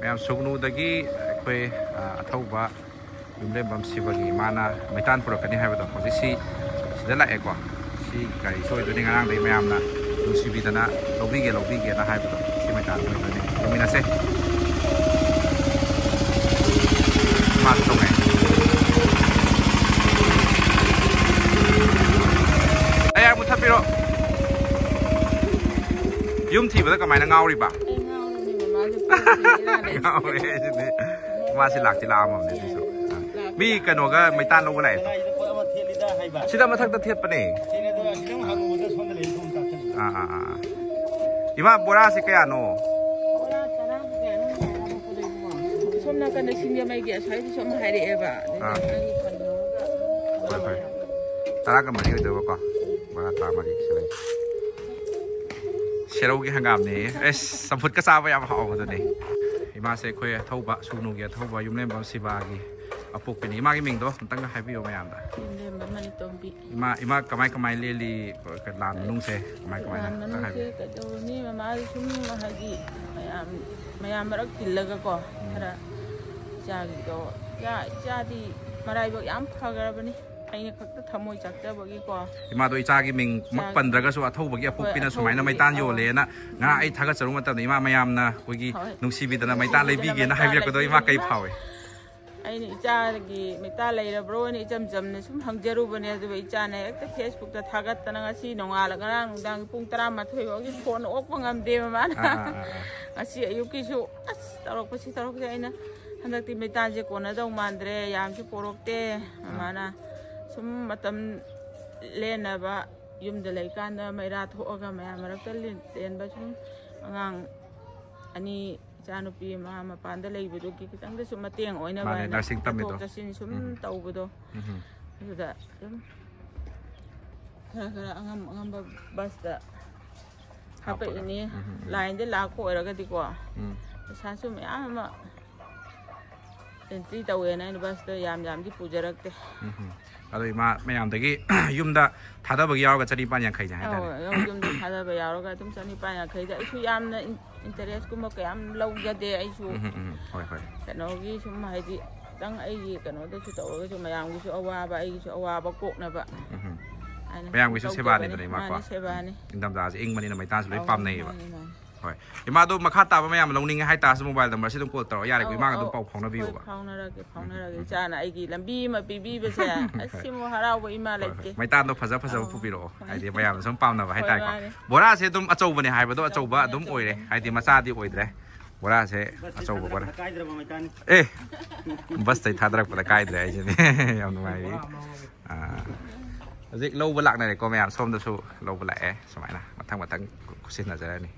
ma'am सुगनूदगी अखोई अथौबा युमलेंबम शिवगी माना मैतान पुरकनी हाइबदो हजिसी सिदा लाएको सी गाड़ी सोइदुनि ngarang dai मैमना नुसिबिदना लौबिगे ना हाइबदो सी मैतान पुरकनी युमिनासे मास तोंगे अया मुथपिरो युम थीबदा कमायना ngauriba मासी लाक्ति लामने दिसो मी कनोगा मैतान लोग लाए सिदा मथक थेपने इमा बोरा से क्या नो सोमना कन सिंगे मै गे साइ सोम हाइरे एबा तरा का मरी देबो को बोरा ता मरी सले शेरोगी हंगाम ने एस संफुट का साबा याम हाव बदने इमा से खोय थौबा सुनुगे थौबा युमलेंबम शिवागी अपोकनी इमा की मिंगदो तंग हाइबियो मयामदा इमा कमाई लेली लान मनुंगसे कमाई ना हाइबि कदोनी ममा सुम हागी मयाम मरक तिल्लगा को खरा जागी दो या जादी मराइबो याम फगरबनी अने खक्त थमोय चाकजबगी को इमा दो इचागी मिंग मक पंद्रगसु अथौबगी अपोकपिना सुमाइना मैतान योलेना nga ai thaga charu mata ima mayamna kogi nungsibidana maitan leibiगे na haibirako do ima kai phawe aini ichagi mita leirabro ni jamjamne sum hangjarubane adu ichane ekta facebook ta thagat tana ngasi nongala ngarang nungdang pung 13 bogi phone okpa ngamde mana ngasi ayuki su as tarok aina handakti mita je kona dau mandre yamsu porokte mana sum matam lenaba yumda leikanda maira thoga maya marakta lenba sum angang ani chanupi ma mapanda leibudo ki kitangda sum mateng oina ba nursing tamido tasin sum tawbudo aduda kara angam basta hape ini line de la ko eraga diko sa sum ama entry tawena ni basta yam di pujarakte अदो इमा मैमदगी युमदा थादबगी यावगा चरी पान यांखै जा हाइदा युमदा थादबा यावगा तुम चनी पान यांखै जा इसु यामना interest कुम कयाम लौगदे आइसु होय कनोगी सुम हाइदि तंग आइगी कनोदा सु तवगा सु मयामगी सु अवाबा आइगी सु अवाबा कोकनबा मयामगी सु सेबानि दनि मा को सेबानि इंदम दाज इंगमनि न मैतान सु लइ पामनैबा होय इमा दो मखा ताबा मयाम लौनिंग हाइ तास मोबाइल नंबर से तुम कॉल तरो यारे को इमा दो पाउ फाउनबियोबा फाउनरगे चाना आइगी लंबी मा पिबिबसे असिमो हराव इमा लेते मैतान दो फजा पुबिरो हाइदि मयाम सम पामनबा हाइ ताइ को बोरा से तुम अचौबने हाइबदो अचौबा दुम ओइरे हाइदि मचादि ओइद्रे बोरा से अचौबा बोरा काइद्रबा मैतान ए बस तै थादरक पदा काइद्रे आइजने याम नुमाइ हजिक लौबा लाक्ने को मयाम सोमदसु लौबा लाए समाइना मथंग खुसिन नजरनि